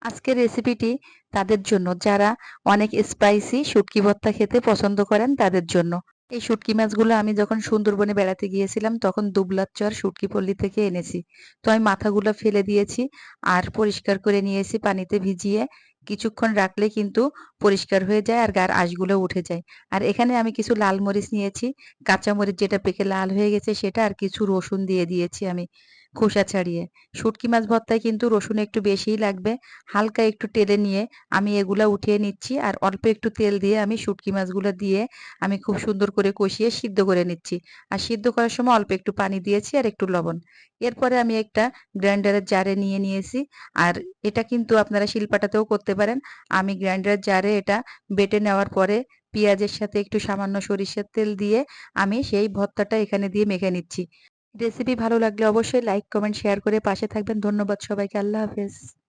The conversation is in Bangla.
আজকের রেসিপিটি তাদের জন্য যারা অনেক স্পাইসি শুটকি ভর্তা খেতে পছন্দ করেন তাদের জন্য। এই শুটকি মাছগুলো আমি যখন সুন্দরবনে বেড়াতে গিয়েছিলাম তখন দুবলাচ্চর শুটকি পল্লী থেকে এনেছি। তো আমি মাথাগুলো ফেলে দিয়েছি আর পরিষ্কার করে নিয়েছি পানিতে ভিজিয়ে। কিছুক্ষণ রাখলে কিন্তু পরিষ্কার হয়ে যায় আর গার আঁশগুলো উঠে যায়। আর এখানে আমি কিছু লাল মরিচ নিয়েছি, কাঁচা মরিচ যেটা পেকে লাল হয়ে গেছে সেটা, আর কিছু রসুন দিয়ে দিয়েছি আমি খোসা ছাড়িয়ে। শুটকি মাছ ভর্তায় কিন্তু রসুন একটু বেশিই লাগবে। হালকা একটু টেলে নিয়ে আমি এগুলা উঠিয়ে নিচ্ছি আর অল্প একটু তেল দিয়ে আমি শুটকি মাছগুলো দিয়ে আমি খুব সুন্দর করে কষিয়ে সিদ্ধ করে নিচ্ছি। আর সিদ্ধ করার সময় অল্প একটু পানি দিয়েছি আর একটু লবণ। এরপরে আমি একটা গ্রাইন্ডারের জারে নিয়ে নিয়েছি। আর এটা কিন্তু আপনারা শিলপাটাতেও করতে পারেন। আমি গ্রাইন্ডারের জারে এটা বেটে নেওয়ার পরে পেঁয়াজের সাথে একটু সামান্য সরিষার তেল দিয়ে আমি সেই ভর্তাটা এখানে দিয়ে মেখে নিচ্ছি। রেসিপি ভালো লাগলে অবশ্যই লাইক, কমেন্ট, শেয়ার করে পাশে থাকবেন। ধন্যবাদ সবাইকে। আল্লাহ হাফেজ।